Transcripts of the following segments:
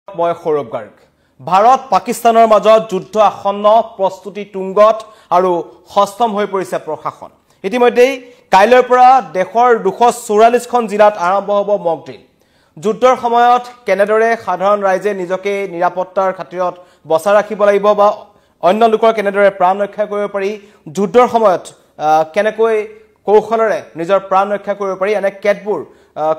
মই সৌৰভ গাৰ্গ ভাৰত পাকিস্তানৰ মাজত যুদ্ধ আসন্ন প্ৰস্তুতি তুংগত আৰু হস্তম হৈ পৰিছে প্ৰশাসন ইতিমধ্যে কাইলৈৰ পৰা দেশৰ 244খন জিলাত আৰম্ভ হ'ব মক ড্ৰিল যুদ্ধৰ সময়ত কেনেদৰে সাধাৰণ ৰাইজে নিজকে নিৰাপত্তাৰ খাতিৰত বচাই ৰাখিব লাগিব বা অন্য লোকৰ কেনেদৰে প্ৰাণ ৰক্ষা কৰিব পাৰি যুদ্ধৰ সময়ত কেনেকৈ কৌশলৰে নিজৰ প্ৰাণ ৰক্ষা কৰিব পাৰি এনে কেতবোৰ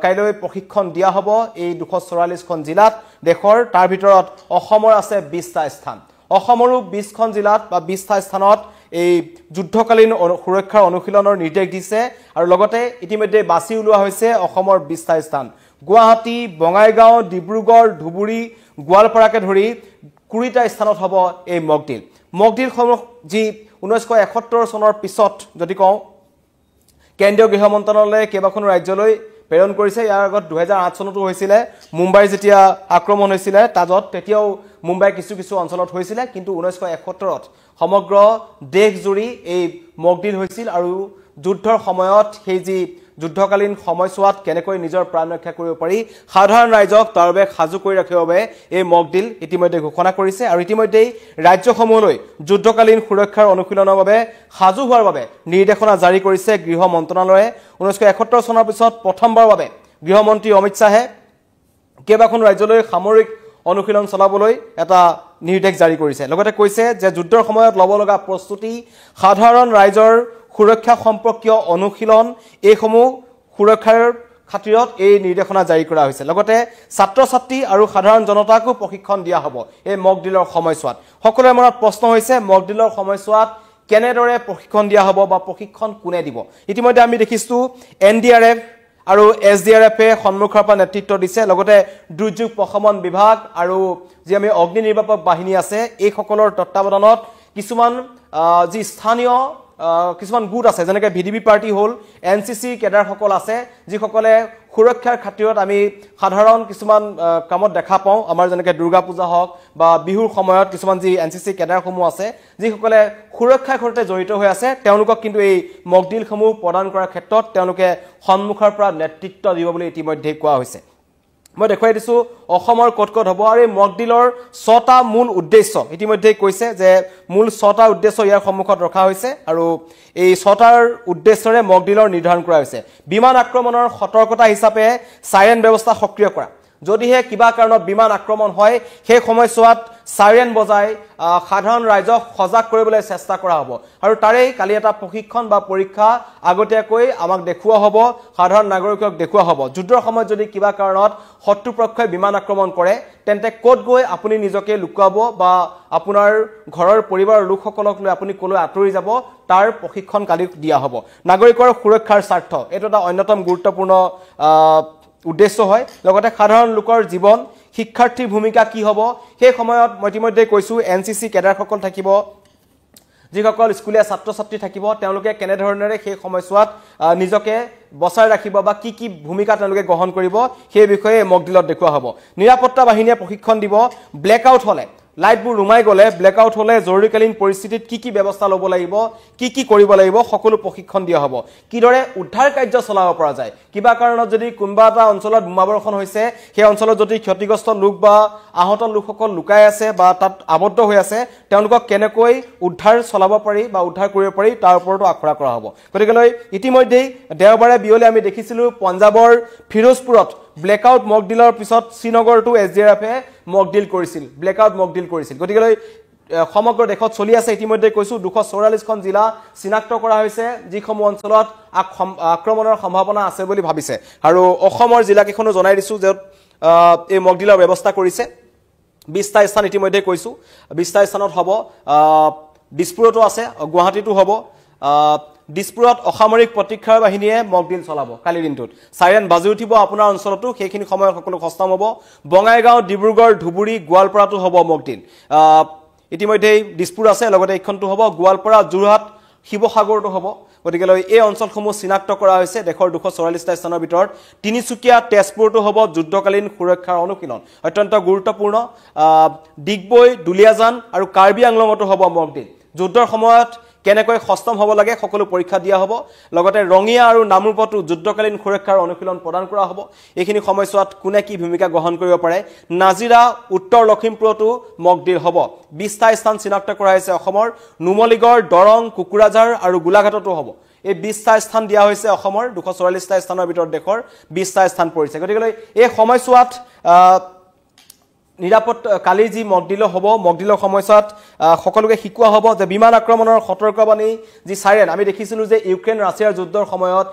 কাইলৈ প্ৰশিক্ষণ দিয়া হ'ব এই 244খন জিলাত দেশৰ তাৰ ভিতৰত অসমৰ আছে 20টা স্থান অসমৰো 20খন জিলাত বা 20টা স্থানত এই যুদ্ধকালীন সুৰক্ষাৰ অনুশীলনৰ নিৰ্দেশ দিছে আৰু লগতে ইতিমধ্যে বাছি উলোৱা হৈছে অসমৰ 20টা স্থান গুৱাহাটী বঙাইগাঁও ডিব্ৰুগড় ধুবুৰী গোৱালপাৰাকে ধৰি 20টা স্থানত হ'ব এই মক ড্ৰিল যি 1971 চনৰ পিছত যদি কওঁ কেন্দ্ৰীয় গৃহ মন্ত্ৰালয়ে কেইবাখনো ৰাজ্যলৈ প্ৰেৰণ কৰিছে ইয়াৰ আগত 2008 চনতো হৈছিল মুম্বাই যেতিয়া আক্ৰমণ হৈছিল তাজত তেতিয়াও মুম্বাই কিছু অঞ্চলত হৈছিল কিন্তু 1971ত সমগ্ৰ দেশ জুৰি এই মক ড্ৰিল হৈছিল আৰু যুদ্ধৰ সময়ত সেই যি যুদ্ধকালীন সময়ছোৱাত কেনেকৈ নিজৰ প্ৰাণ ৰক্ষা কৰিব পাৰি সাধাৰণ ৰাইজক তাৰ বাবে সাজু কৰি ৰাখিবৰ বাবে এই মক ড্ৰিল ইতিমধ্যে ঘোষণা কৰিছে আৰু ইতিমধ্যে ৰাজ্যসমূহলৈ যুদ্ধকালীন সুৰক্ষাৰ অনুশীলনৰ বাবে সাজু হোৱাৰ বাবে নিৰ্দেশনা জাৰি কৰিছে গৃহ মন্ত্ৰালয়ে 1971 চনৰ পিছত প্ৰথমবাৰৰ বাবে গৃহমন্ত্ৰী অমিত শাহে কেইবাখন ৰাজ্যলৈ সামৰিক অনুশীলন চলাবলৈ এটা নিৰ্দেশ জাৰি কৰিছে লগতে কৈছে যে যুদ্ধৰ সময়ত ল'ব লগা প্ৰস্তুতি সাধাৰণ ৰাইজৰ সুৰক্ষা সম্পৰ্কীয় অনুশীলন এইসমূহ সুৰক্ষাৰ খাতিৰত এই নিৰ্দেশনা জাৰি কৰা হৈছে লগতে ছাত্ৰ-ছাত্ৰী আৰু সাধাৰণ জনতাকো প্ৰশিক্ষণ দিয়া হ'ব এই মক ড্ৰিলৰ সময়ছোৱাত সকলোৰে মনত প্ৰশ্ন হৈছে মক ড্ৰিলৰ সময়ছোৱাত কেনেদৰে প্ৰশিক্ষণ দিয়া হ'ব বা প্ৰশিক্ষণ কোনে দিব ইতিমধ্যে আমি দেখিছো NDRF আৰু SDRF এ সন্মুখৰ পৰা নেতৃত্ব দিছে লগতে দুৰ্যোগ প্ৰশমন বিভাগ আৰু যি আমি অগ্নি নিৰ্বাপক বাহিনী আছে এই সকলৰ তত্ত্বাৱধানত কিছুমান যি স্থানীয় কিছুমান গুট আছে যেনেকৈ VDB পাৰ্টি হ'ল NCC কেডাৰ সকল আছে যিসকলে সুৰক্ষাৰ খাতিৰত আমি সাধাৰণ কিছুমান কামত দেখা পাওঁ আমাৰ যেনেকৈ দুৰ্গা পূজা হওক বা বিহুৰ সময়ত কিছুমান যি NCC কেডাৰসমূহ আছে যিসকলে সুৰক্ষাৰ সৈতে জড়িত হৈ আছে তেওঁলোকক কিন্তু এই মক ড্ৰিলসমূহ প্ৰদান কৰাৰ ক্ষেত্ৰত তেওঁলোকে সন্মুখৰ পৰা নেতৃত্ব দিব বুলি ইতিমধ্যে কোৱা হৈছে মই দেখুৱাই দিছো অসমৰ কত হ'ব আৰু এই মক ড্ৰিলৰ 6টা মূল উদ্দেশ্য ইতিমধ্যে কৈছে যে মূল 6টা উদ্দেশ্য ইয়াৰ সন্মুখত ৰখা হৈছে আৰু এই 6টাৰ উদ্দেশ্যৰে মক ড্ৰিলৰ নিৰ্ধাৰণ কৰা হৈছে বিমান আক্ৰমণৰ সতৰ্কতা হিচাপে সাইৰেন ব্যৱস্থা সক্ৰিয় কৰা যদিহে কিবা কাৰণত বিমান আক্ৰমণ হয় সেই সময়ছোৱাত সাইৰেন বজাই সাধাৰণ ৰাইজক সজাগ কৰিবলৈ চেষ্টা কৰা হ'ব আৰু তাৰেই কালি এটা প্ৰশিক্ষণ বা পৰীক্ষা আগতীয়াকৈ আমাক দেখুওৱা হ'ব সাধাৰণ নাগৰিকক দেখুওৱা হ'ব যুদ্ধৰ সময়ত যদি কিবা কাৰণত শত্ৰুপক্ষই বিমান আক্ৰমণ কৰে তেন্তে ক'ত গৈ আপুনি নিজকে লুকুৱাব বা আপোনাৰ ঘৰৰ পৰিবাৰৰ লোকসকলক লৈ আপুনি কলৈ আঁতৰি যাব তাৰ প্ৰশিক্ষণ কালি দিয়া হ'ব নাগৰিকৰ সুৰক্ষাৰ স্বাৰ্থ এটো এটা অন্যতম গুৰুত্বপূৰ্ণ উদ্দেশ্য হয় লগতে সাধাৰণ লোকৰ জীৱন শিক্ষাৰ্থীৰ ভূমিকা কি হ'ব সেই সময়ত মই ইতিমধ্যে কৈছো NCC কেডাৰ সকল থাকিব যিসকল স্কুলীয়া ছাত্ৰ-ছাত্ৰী থাকিব তেওঁলোকে কেনে ধৰণেৰে সেই সময়ছোৱাত নিজকে বচাই ৰাখিব বা কি ভূমিকা তেওঁলোকে গ্ৰহণ কৰিব সেই বিষয়ে মক ড্ৰিলত দেখুওৱা হ'ব নিৰাপত্তা বাহিনীয়ে প্ৰশিক্ষণ দিব ব্লেকআউট হলে লাইটবোৰ ৰুমাই গলে ব্লেকআউট হলে জৰুৰীকালীন পৰিস্থিতিত কি ব্যৱস্থা ল'ব লাগিব কি কৰিব লাগিব সকলো প্ৰশিক্ষণ দিয়া হ'ব কিদৰে উদ্ধাৰ কাৰ্য চলাব পৰা যায় কিবা কাৰণত যদি কোনবা এটা অঞ্চলত বোমাবৰ্ষণ হৈছে সেই অঞ্চলত যদি ক্ষতিগ্ৰস্ত লোক বা আহত লোকসকল লুকাই আছে বা তাত আবদ্ধ হৈ আছে তেওঁলোকক কেনেকৈ উদ্ধাৰ চলাব পাৰি বা উদ্ধাৰ কৰিব পাৰি তাৰ ওপৰতো আখৰা কৰা হ'ব গতিকে ইতিমধ্যে দেওবাৰে বিয়লি আমি দেখিছিলো পঞ্জাবৰ ফিৰোজপুৰত ব্লেকআউট মক ড্ৰিলৰ পিছত শ্ৰীনগৰটো SDRF এ মক ড্ৰিল কৰিছিল ব্লেকআউট মক ড্ৰিল কৰিছিল গতিকে সমগ্ৰ দেশত চলি আছে ইতিমধ্যে কৈছো 244খন জিলা চিনাক্ত কৰা হৈছে যিসমূহ অঞ্চলত আক্ৰমণৰ সম্ভাৱনা আছে বুলি ভাবিছে আৰু অসমৰ জিলাকেইখনো জনাই দিছো যে এই মক ড্ৰিলৰ ব্যৱস্থা কৰিছে 20টা স্থান ইতিমধ্যে কৈছো 20টা স্থানত হ'ব দিছপুৰতো আছে গুৱাহাটীতো হ'ব দিছপুৰত অসামৰিক প্ৰতিৰক্ষা বাহিনীয়ে মক ড্ৰিল চলাব কালি দিনটোত সাইৰেন বাজি উঠিব আপোনাৰ অঞ্চলতো সেইখিনি সময়ত সকলো খস্তাম হ'ব বঙাইগাঁও ডিব্ৰুগড় ধুবুৰী গোৱালপাৰাতো হ'ব মক ড্ৰিল ইতিমধ্যে দিছপুৰ আছে লগতে এইখনটো হ'ব গোৱালপাৰা যোৰহাট শিৱসাগৰতো হ'ব গতিকে এই অঞ্চলসমূহ চিনাক্ত কৰা হৈছে দেশৰ 244টা স্থানৰ ভিতৰত তিনিচুকীয়া তেজপুৰতো হ'ব যুদ্ধকালীন সুৰক্ষাৰ অনুশীলন অত্যন্ত গুৰুত্বপূৰ্ণ ডিগবৈ দুলিয়াজান আৰু কাৰ্বি আংলঙতো হ'ব মক ড্ৰিল যুদ্ধৰ সময়ত কেনেকৈ সষ্টম হ'ব লাগে সকলো পৰীক্ষা দিয়া হ'ব লগতে ৰঙিয়া আৰু নামৰূপতো যুদ্ধকালীন সুৰক্ষাৰ অনুশীলন প্ৰদান কৰা হ'ব এইখিনি সময়ছোৱাত কোনে কি ভূমিকা গ্ৰহণ কৰিব পাৰে নাজিৰা উত্তৰ লখিমপুৰতো মক ড্ৰিল হ'ব 20টা স্থান চিনাক্ত কৰা হৈছে অসমৰ নুমলীগড় দৰং কুকুৰাঝাৰ আৰু গোলাঘাটতো হ'ব এই 20টা স্থান দিয়া হৈছে অসমৰ 244টা স্থানৰ ভিতৰত দেশৰ 20টা স্থান পৰিছে গতিকে এই সময়ছোৱাত নিৰাপদ কালি যি মকডিল হ'ব মকডিলৰ সময়ছোৱাত সকলোকে শিকোৱা হ'ব যে বিমান আক্ৰমণৰ সতৰ্কবাণী যি সাইৰেন আমি দেখিছিলোঁ যে ইউক্ৰেইন ৰাছিয়াৰ যুদ্ধৰ সময়ত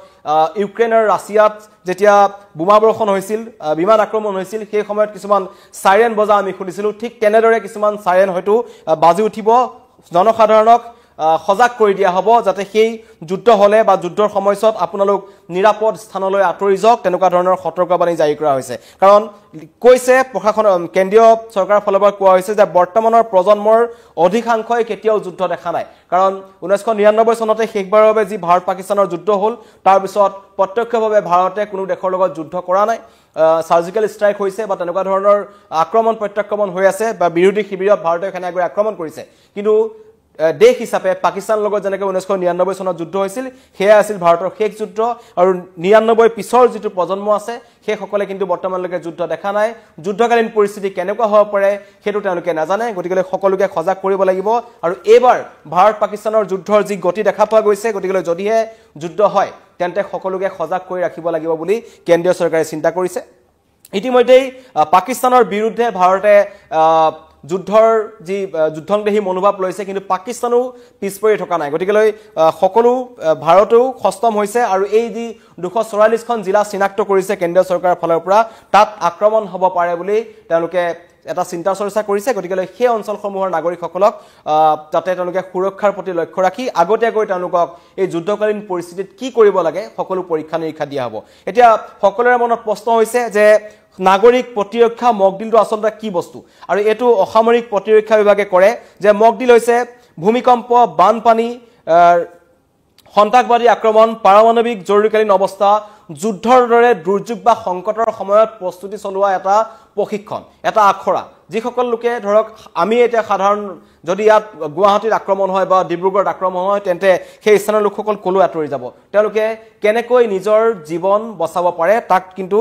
ইউক্ৰেইন আৰু ৰাছিয়াত যেতিয়া বোমা বৰ্ষণ হৈছিল বিমান আক্ৰমণ হৈছিল সেই সময়ত কিছুমান সাইৰেন বজা আমি শুনিছিলোঁ ঠিক তেনেদৰে কিছুমান সাইৰেন হয়তো বাজি উঠিব জনসাধাৰণক সজাগ কৰি দিয়া হ'ব যাতে সেই যুদ্ধ হলে বা যুদ্ধৰ সময়ছোৱাত আপোনালোক নিৰাপদ স্থানলৈ আঁতৰি যাওক তেনেকুৱা ধৰণৰ সতৰ্কবাণী জাৰি কৰা হৈছে কাৰণ কৈছে প্ৰশাসন কেন্দ্ৰীয় চৰকাৰৰ ফালৰ পৰা কোৱা হৈছে যে বৰ্তমানৰ প্ৰজন্মৰ অধিকাংশই কেতিয়াও যুদ্ধ দেখা নাই কাৰণ 1999 চনতে শেষবাৰৰ বাবে যি ভাৰত পাকিস্তানৰ যুদ্ধ হ'ল তাৰ পিছত প্ৰত্যক্ষভাৱে ভাৰতে কোনো দেশৰ লগত যুদ্ধ কৰা নাই সাৰ্জিক্যাল ষ্ট্ৰাইক হৈছে বা তেনেকুৱা ধৰণৰ আক্ৰমণ প্ৰত্যাক্ৰমণ হৈ আছে বা বিৰোধী শিবিৰত ভাৰতে সেনাগৰে আক্ৰমণ কৰিছে কিন্তু দেশ হিচাপে পাকিস্তানৰ লগত যেনেকৈ 1999 চনত যুদ্ধ হৈছিল হেয়া আছিল ভাৰতৰ শেষ যুদ্ধ আৰু 99 পিছৰ যিটো প্ৰজন্ম আছে সেই সকলে কিন্তু বৰ্তমানলৈকে যুদ্ধ দেখা নাই যুদ্ধকালীন পৰিস্থিতি কেনেকুৱা হ'ব পাৰে হেতু তেওঁলোকে নাজানে গতিকে সকলোকে সজাগ কৰিব লাগিব আৰু এবাৰ ভাৰত পাকিস্তানৰ যুদ্ধৰ যি গতি দেখা পোৱা গৈছে গতিকে যদিহে যুদ্ধ হয় তেন্তে সকলোকে সজাগ কৰি ৰাখিব লাগিব বুলি কেন্দ্ৰীয় চৰকাৰে চিন্তা কৰিছে ইতিমধ্যেই পাকিস্তানৰ বিৰুদ্ধে ভাৰতে যুদ্ধৰ যি যুদ্ধংদেহী মনোভাৱ লৈছে কিন্তু পাকিস্তানো পিছপৰি থকা নাই গতিকে সকলো ভাৰতেও সষ্টম হৈছে আৰু এই যি 244খন জিলা চিনাক্ত কৰিছে কেন্দ্ৰীয় চৰকাৰৰ ফালৰ পৰা তাত আক্ৰমণ হ'ব পাৰে বুলি তেওঁলোকে এটা চিন্তা চৰ্চা কৰিছে গতিকে সেই অঞ্চলসমূহৰ নাগৰিকসকলক যাতে তেওঁলোকে সুৰক্ষাৰ প্ৰতি লক্ষ্য ৰাখি আগতীয়াকৈ তেওঁলোকক এই যুদ্ধকালীন পৰিস্থিতিত কি কৰিব লাগে সকলো পৰীক্ষা নিৰীক্ষা দিয়া হ'ব এতিয়া সকলোৰে মনত প্ৰশ্ন হৈছে যে নাগৰিক প্ৰতিৰক্ষা মকডিলটো আচলতে কি বস্তু আৰু এটো অসামৰিক প্ৰতিৰক্ষা বিভাগে কৰে যে মকডিল হৈছে ভূমিকম্প বানপানী সন্ত্ৰাসবাদী আক্ৰমণ পাৰমাণৱিক জৰুৰীকালীন অৱস্থা যুদ্ধৰ দৰে দুৰ্যোগ বা সংকটৰ সময়ত প্ৰস্তুতি চলোৱা এটা প্ৰশিক্ষণ এটা আখৰা যিসকল লোকে ধৰক আমি এতিয়া সাধাৰণ যদি ইয়াত গুৱাহাটীত আক্ৰমণ হয় বা ডিব্ৰুগড়ত আক্ৰমণ হয় তেন্তে সেই স্থানৰ লোকসকল কলৈ আঁতৰি যাব তেওঁলোকে কেনেকৈ নিজৰ জীৱন বচাব পাৰে তাক কিন্তু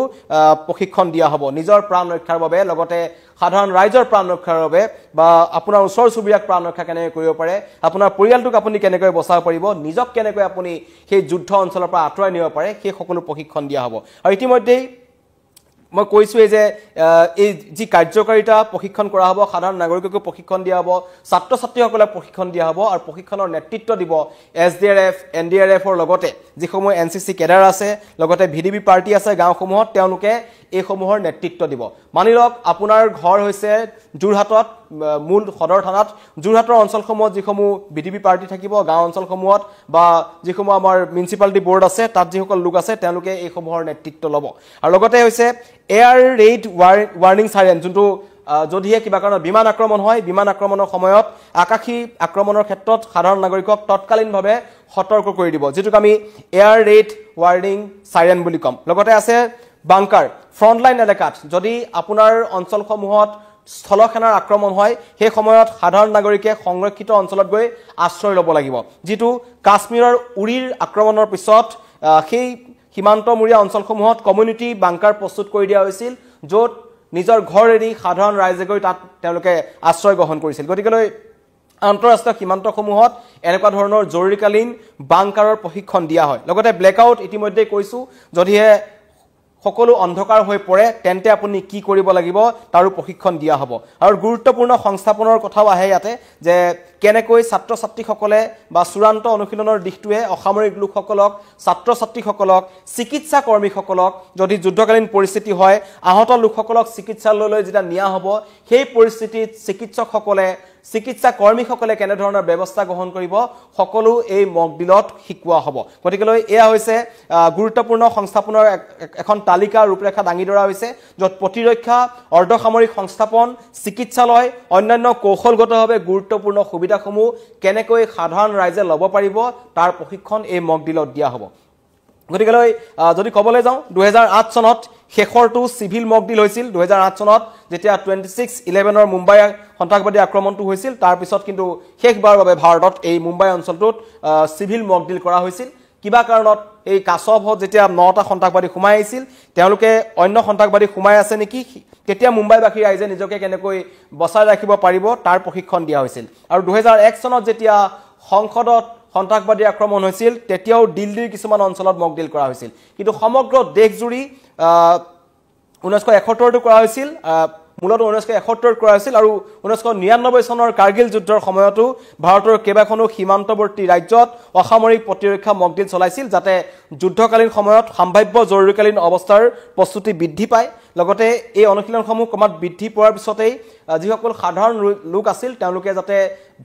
প্ৰশিক্ষণ দিয়া হ'ব নিজৰ প্ৰাণ ৰক্ষাৰ বাবে লগতে সাধাৰণ ৰাইজৰ প্ৰাণ ৰক্ষাৰ বাবে বা আপোনাৰ ওচৰ চুবুৰীয়াক প্ৰাণ ৰক্ষা কেনেকৈ কৰিব পাৰে আপোনাৰ পৰিয়ালটোক আপুনি কেনেকৈ বচাব পাৰিব নিজক কেনেকৈ আপুনি সেই যুদ্ধ অঞ্চলৰ পৰা আঁতৰাই নিব পাৰে সেই সকলো প্ৰশিক্ষণ দিয়া হ'ব আৰু ইতিমধ্যেই মই কৈছো যে এই যি কাৰ্যকাৰিতা প্ৰশিক্ষণ কৰা হ'ব সাধাৰণ নাগৰিককো প্ৰশিক্ষণ দিয়া হ'ব ছাত্ৰ ছাত্ৰীসকলক প্ৰশিক্ষণ দিয়া হ'ব আৰু প্ৰশিক্ষণৰ নেতৃত্ব দিব SDRF NDRFৰ লগতে যিসমূহ NCC কেডাৰ আছে লগতে VDB পাৰ্টি আছে গাঁওসমূহত তেওঁলোকে এই সমূহৰ নেতৃত্ব দিব মানি লওক আপোনাৰ ঘৰ হৈছে জুৰহাটত মূল সদৰ থানাত জুৰহাটৰ অঞ্চলসমূহত যিসমূহ VDB পাৰ্টি থাকিব গাঁও অঞ্চলসমূহত বা যিসমূহ আমাৰ মিউনিচিপালিটি বোৰ্ড আছে তাত যিসকল লোক আছে তেওঁলোকে এই সমূহৰ নেতৃত্ব ল'ব আৰু লগতে হৈছে এয়াৰ ৰেইড ৱাৰ্নিং সাইৰেন যোনটো যদিহে কিবা কাৰণত বিমান আক্ৰমণ হয় বিমান আক্ৰমণৰ সময়ত আকাশী আক্ৰমণৰ ক্ষেত্ৰত সাধাৰণ নাগৰিকক তৎকালীনভাৱে সতৰ্ক কৰি দিব যেটোক আমি এয়াৰ ৰেইড ৱাৰ্নিং সাইৰেন বুলি কম লগতে আছে বাংকাৰ ফ্ৰন্টলাইন এলেকাত যদি আপোনাৰ অঞ্চলসমূহত স্থলসেনাৰ আক্ৰমণ হয় সেই সময়ত সাধাৰণ নাগৰিকে সংৰক্ষিত অঞ্চলত গৈ আশ্ৰয় ল'ব লাগিব যেটো কাশ্মীৰৰ উৰিৰ আক্ৰমণৰ পিছত সেই সীমান্তমূৰীয়া অঞ্চলসমূহত কমিউনিটি বাংকাৰ প্ৰস্তুত কৰি দিয়া হৈছিল য'ত নিজৰ ঘৰ এৰি সাধাৰণ ৰাইজে গৈ তাত তেওঁলোকে আশ্ৰয় গ্ৰহণ কৰিছিল গতিকে আন্তঃৰাষ্ট্ৰীয় সীমান্তসমূহত এনেকুৱা ধৰণৰ জৰুৰীকালীন বাংকাৰৰ প্ৰশিক্ষণ দিয়া হয় লগতে ব্লেকআউট ইতিমধ্যে কৈছো যদিহে সকলো অন্ধকাৰ হৈ পৰে তেন্তে আপুনি কি কৰিব লাগিব তাৰো প্ৰশিক্ষণ দিয়া হ'ব আৰু গুৰুত্বপূৰ্ণ সংস্থাপনৰ কথাও আহে ইয়াতে যে কেনেকৈ ছাত্ৰ ছাত্ৰীসকলে বা চূড়ান্ত অনুশীলনৰ দিশটোৱে অসামৰিক লোকসকলক ছাত্ৰ ছাত্ৰীসকলক চিকিৎসা কৰ্মীসকলক যদি যুদ্ধকালীন পৰিস্থিতি হয় আহত লোকসকলক চিকিৎসালয়লৈ যেতিয়া নিয়া হ'ব সেই পৰিস্থিতিত চিকিৎসকসকলে চিকিৎসা কৰ্মীসকলে কেনে ধৰণৰ ব্যৱস্থা গ্ৰহণ কৰিব সকলো এই মকডিলত শিকোৱা হ'ব গতিকে এয়া হৈছে গুৰুত্বপূৰ্ণ সংস্থাপনৰ এখন তালিকা ৰূপৰেখা দাঙি ধৰা হৈছে য'ত প্ৰতিৰক্ষা অৰ্ধসামৰিক সংস্থাপন চিকিৎসালয় অন্যান্য কৌশলগতভাৱে গুৰুত্বপূৰ্ণ সুবিধাসমূহ কেনেকৈ সাধাৰণ ৰাইজে ল'ব পাৰিব তাৰ প্ৰশিক্ষণ এই মকডিলত দিয়া হ'ব গতিকেলৈ যদি ক'বলৈ যাওঁ 2008 চনত শেষৰটো সিভিল মক ডিল হৈছিল 2008 চনত যেতিয়া 26/11 মুম্বাই সন্ত্ৰাসবাদী আক্ৰমণটো হৈছিল তাৰ পিছত কিন্তু শেষবাৰৰ বাবে ভাৰতত এই মুম্বাই অঞ্চলটোত সিভিল মক ডিল কৰা হৈছিল কিবা কাৰণত এই কাছবত যেতিয়া 9টা সন্ত্ৰাসবাদী সোমাই আহিছিল তেওঁলোকে অন্য সন্ত্ৰাসবাদী সোমাই আছে নেকি কেতিয়া মুম্বাইবাসী ৰাইজে নিজকে কেনেকৈ বচাই ৰাখিব পাৰিব তাৰ প্ৰশিক্ষণ দিয়া হৈছিল আৰু 2001 চনত যেতিয়া সংসদত সন্ত্ৰাসবাদী আক্ৰমণ হৈছিল তেতিয়াও দিল্লীৰ কিছুমান অঞ্চলত মক ডিল কৰা হৈছিল কিন্তু সমগ্ৰ দেশজুৰি 1971 টো কৰা হৈছিল মূলত 1971 কৰা হৈছিল আৰু 1999 চনৰ কাৰ্গিল যুদ্ধৰ সময়তো ভাৰতৰ কেইবাখনো সীমান্তৱৰ্তী ৰাজ্যত অসামৰিক প্ৰতিৰক্ষা মক ডিল চলাইছিল যাতে যুদ্ধকালীন সময়ত সম্ভাৱ্য জৰুৰীকালীন অৱস্থাৰ প্ৰস্তুতি বৃদ্ধি পায় লগতে এই অনুশীলনসমূহ ক্ৰমাৎ বৃদ্ধি পোৱাৰ পিছতেই যিসকল সাধাৰণ লোক আছিল তেওঁলোকে যাতে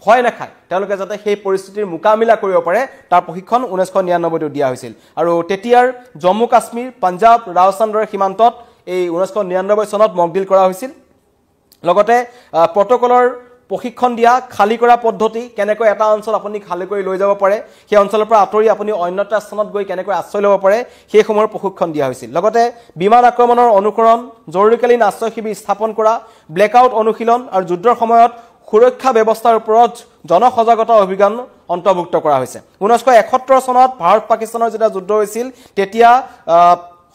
ভয় নাখায় তেওঁলোকে যাতে সেই পৰিস্থিতিৰ মোকাবিলা কৰিব পাৰে তাৰ প্ৰশিক্ষণ 1999 টো দিয়া হৈছিল আৰু তেতিয়াৰ জম্মু কাশ্মীৰ পাঞ্জাব ৰাজস্থানৰ সীমান্তত এই 1999 চনত মক ডিল কৰা হৈছিল লগতে প্ৰটকলৰ প্ৰশিক্ষণ দিয়া খালি কৰা পদ্ধতি কেনেকৈ এটা অঞ্চল আপুনি খালি কৰি লৈ যাব পাৰে সেই অঞ্চলৰ পৰা আঁতৰি আপুনি অন্য এটা স্থানত গৈ কেনেকৈ আশ্ৰয় ল'ব পাৰে সেই সময়ৰ প্ৰশিক্ষণ দিয়া হৈছিল লগতে বিমান আক্ৰমণৰ অনুকৰণ জৰুৰীকালীন আশ্ৰয় শিবিৰ স্থাপন কৰা ব্লেকআউট অনুশীলন আৰু যুদ্ধৰ সময়ত সুৰক্ষা ব্যৱস্থাৰ ওপৰত জনসজাগতা অভিযান অন্তৰ্ভুক্ত কৰা হৈছে 1971 চনত ভাৰত পাকিস্তানৰ যেতিয়া যুদ্ধ হৈছিল তেতিয়া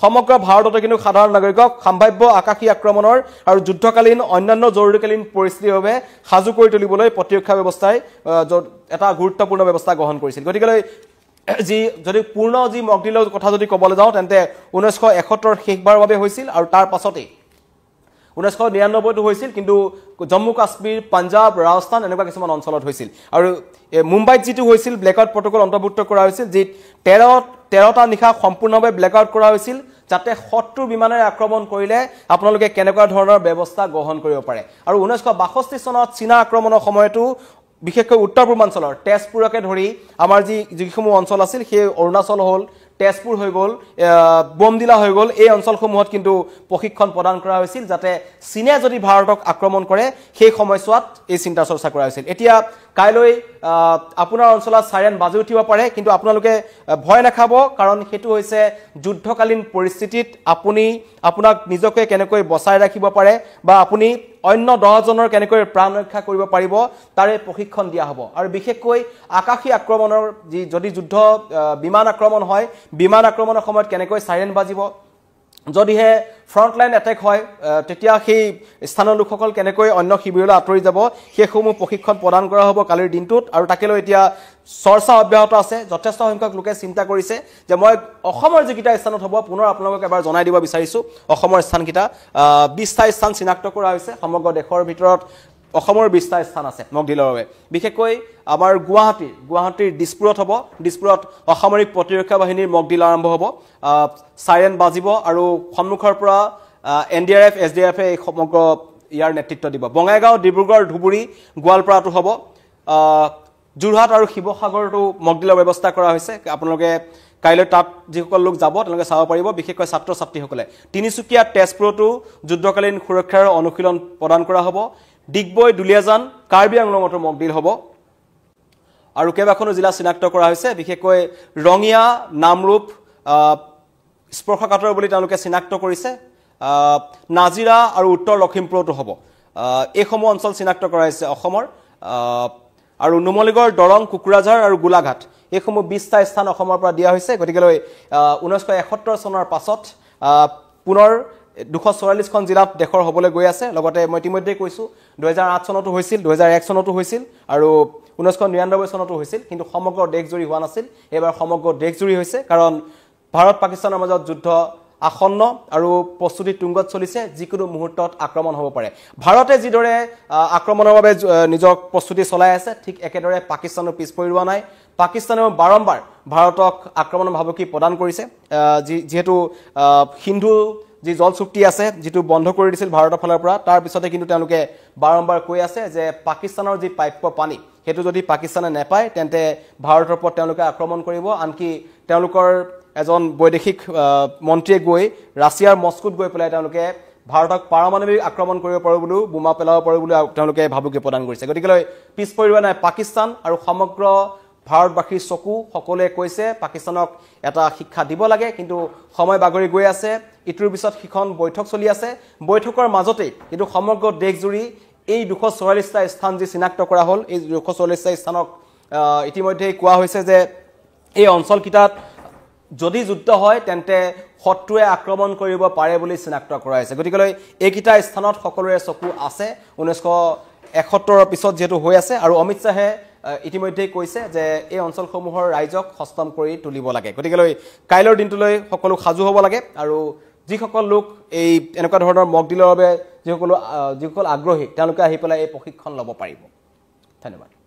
সমগ্ৰ ভাৰততে কিন্তু সাধাৰণ নাগৰিকক সম্ভাৱ্য আকাশী আক্ৰমণৰ আৰু যুদ্ধকালীন অন্যান্য জৰুৰীকালীন পৰিস্থিতিৰ বাবে সাজু কৰি তুলিবলৈ প্ৰতিৰক্ষা ব্যৱস্থাই এটা গুৰুত্বপূৰ্ণ ব্যৱস্থা গ্ৰহণ কৰিছিল গতিকে যদি পূৰ্ণ যি মক ডিলৰ কথা যদি ক'বলৈ যাওঁ তেন্তে 1971 শেষবাৰৰ বাবে হৈছিল আৰু তাৰ পাছতেই 1999 টো হৈছিল কিন্তু জম্মু কাশ্মীৰ পাঞ্জাব ৰাজস্থান এনেকুৱা কিছুমান অঞ্চলত হৈছিল আৰু মুম্বাইত যিটো হৈছিল ব্লেকআউট প্ৰটকল অন্তৰ্ভুক্ত কৰা হৈছিল যি 13টা নিশা সম্পূৰ্ণভাৱে ব্লেকআউট কৰা হৈছিল যাতে শত্ৰু বিমানেৰে আক্ৰমণ কৰিলে আপোনালোকে কেনেকুৱা ধৰণৰ ব্যৱস্থা গ্ৰহণ কৰিব পাৰে আৰু 1962 চনত চীনা আক্ৰমণৰ সময়তো বিশেষকৈ উত্তৰ পূৰ্বাঞ্চলৰ তেজপুৰকে ধৰি আমাৰ যিসমূহ অঞ্চল আছিল সেই অৰুণাচল হ'ল তেজপুৰ হৈ গ'ল বমদিলা হৈ গ'ল এই অঞ্চলসমূহত কিন্তু প্ৰশিক্ষণ প্ৰদান কৰা হৈছিল যাতে চীনে যদি ভাৰতক আক্ৰমণ কৰে সেই সময়ছোৱাত এই চিন্তা চৰ্চা কৰা হৈছিল এতিয়া কাইলৈ আপোনাৰ অঞ্চলত সাইৰেন বাজি উঠিব পাৰে কিন্তু আপোনালোকে ভয় নাখাব কাৰণ হেতু হৈছে যুদ্ধকালীন পৰিস্থিতিত আপোনাক নিজকে কেনেকৈ বচাই ৰাখিব পাৰে বা আপুনি অন্য 10 জনৰ কেনেকৈ প্ৰাণ ৰক্ষা কৰিব পাৰিব তাৰে প্ৰশিক্ষণ দিয়া হ'ব আৰু বিশেষকৈ আকাশী আক্ৰমণৰ যদি যুদ্ধ বিমান আক্ৰমণ হয় বিমান আক্ৰমণৰ সময়ত কেনেকৈ সাইৰেন বাজিব যদিহে ফ্ৰণ্টলাইন এটেক হয় তেতিয়া সেই স্থানৰ লোকসকল কেনেকৈ অন্য শিবিৰলৈ আঁতৰি যাব সেইসমূহ প্ৰশিক্ষণ প্ৰদান কৰা হ'ব কালিৰ দিনটোত আৰু তাকেলৈ এতিয়া চৰ্চা অব্যাহত আছে যথেষ্ট সংখ্যক লোকে চিন্তা কৰিছে যে মই অসমৰ যিকিটা স্থানত হ'ব পুনৰ আপোনালোকক এবাৰ জনাই দিব বিচাৰিছো অসমৰ স্থানকিটা 20টা স্থান চিনাক্ত কৰা হৈছে সমগ্ৰ দেশৰ ভিতৰত অসমৰ 20টা স্থান আছে মক ডিলৰ বাবে বিশেষকৈ আমাৰ গুৱাহাটীৰ দিছপুৰত হ'ব দিছপুৰত অসামৰিক প্ৰতিৰক্ষা বাহিনীৰ মক ডিল আৰম্ভ হ'ব সাইৰেন বাজিব আৰু সন্মুখৰ পৰা এনডিআৰএফ এছডিআৰএফ এই সমগ্ৰ ইয়াৰ নেতৃত্ব দিব বঙাইগাঁও ডিব্ৰুগড় ধুবুৰী গোৱালপাৰাটো হ'ব যোৰহাট আৰু শিৱসাগৰটো মক ডিলৰ ব্যৱস্থা কৰা হৈছে আপোনালোকে কাইলৈ তাত যিসকল লোক যাব তেওঁলোকে চাব পাৰিব বিশেষকৈ ছাত্ৰ ছাত্ৰীসকলে তিনিচুকীয়া তেজপুৰতো যুদ্ধকালীন সুৰক্ষাৰ অনুশীলন প্ৰদান কৰা হ'ব ডিগবৈ দুলিয়াজান কাৰ্বি আংলঙতো মক ডিল হ'ব আৰু কেইবাখনো জিলা চিনাক্ত কৰা হৈছে বিশেষকৈ ৰঙিয়া নামৰূপ স্পৰ্শকাতৰ বুলি তেওঁলোকে চিনাক্ত কৰিছে নাজিৰা আৰু উত্তৰ লখিমপুৰতো হ'ব এইসমূহ অঞ্চল চিনাক্ত কৰা হৈছে অসমৰ আৰু নুমলীগড় দৰং কুকুৰাঝাৰ আৰু গোলাঘাট এইসমূহ 20টা স্থান অসমৰ পৰা দিয়া হৈছে গতিকেলৈ 1971 চনৰ পাছত পুনৰ 244খন জিলাত দেশৰ হ'বলৈ গৈ আছে লগতে মই ইতিমধ্যে কৈছো 2008 চনতো হৈছিল 2001 চনতো হৈছিল আৰু 1999 চনতো হৈছিল কিন্তু সমগ্ৰ দেশজুৰি হোৱা নাছিল এবাৰ সমগ্ৰ দেশজুৰি হৈছে কাৰণ ভাৰত পাকিস্তানৰ মাজত যুদ্ধ আসন্ন আৰু প্ৰস্তুতি তুংগত চলিছে যিকোনো মুহূৰ্তত আক্ৰমণ হ'ব পাৰে ভাৰতে যিদৰে আক্ৰমণৰ বাবে নিজৰ প্ৰস্তুতি চলাই আছে ঠিক একেদৰে পাকিস্তানৰ পিছ পৰি ৰোৱা নাই পাকিস্তানেও বাৰম্বাৰ ভাৰতক আক্ৰমণৰ ভাবুকি প্ৰদান কৰিছে যেহেতু সিন্ধু যি জল চুক্তি আছে যেটো বন্ধ কৰি দিছিল ভাৰতৰ ফালৰ পৰা তাৰ পিছতে কিন্তু তেওঁলোকে বাৰম্বাৰ কৈ আছে যে পাকিস্তানৰ যি পাইপ পানী হেতু যদি পাকিস্তানে নেপায় তেন্তে ভাৰতৰ ওপৰত তেওঁলোকে আক্ৰমণ কৰিব আনকি তেওঁলোকৰ এজন বৈদেশিক মন্ত্ৰীয়ে গৈ ৰাছিয়াৰ মস্কোত গৈ পেলাই তেওঁলোকে ভাৰতক পাৰমাণৱিক আক্ৰমণ কৰিব পাৰে বুলি বোমা পেলাব পাৰে বুলি তেওঁলোকে ভাবুকি প্ৰদান কৰিছে গতিকে পিছ পৰিৱা নাই পাকিস্তান আৰু সমগ্ৰ ভাৰতবাসীৰ চকু সকলোৱে কৈছে পাকিস্তানক এটা শিক্ষা দিব লাগে কিন্তু সময় বাগৰি গৈ আছে ইটোৰ পিছত সিখন বৈঠক চলি আছে বৈঠকৰ মাজতে কিন্তু সমগ্ৰ দেশজুৰি এই 244টা স্থান যি চিনাক্ত কৰা হ'ল এই 244টা স্থানক ইতিমধ্যে কোৱা হৈছে যে এই অঞ্চলকিটাত যদি যুদ্ধ হয় তেন্তে শত্ৰুৱে আক্ৰমণ কৰিব পাৰে বুলি চিনাক্ত কৰা হৈছে গতিকে এইকিটা স্থানত সকলোৰে চকু আছে 1971ৰ পিছত যেটো হৈ আছে আৰু অমিত শাহে ইতিমধ্যে কৈছে যে এই অঞ্চলসমূহৰ ৰাইজক হস্তম কৰি তুলিব লাগে গতিকে কাইলৰ দিনটোলৈ সকলো সাজু হ'ব লাগে আৰু যিসকল লোক এই এনেকুৱা ধৰণৰ মক ডিলৰ বাবে যিসকল আগ্ৰহী তেওঁলোকে আহি পেলাই এই প্ৰশিক্ষণ ল'ব পাৰিব ধন্যবাদ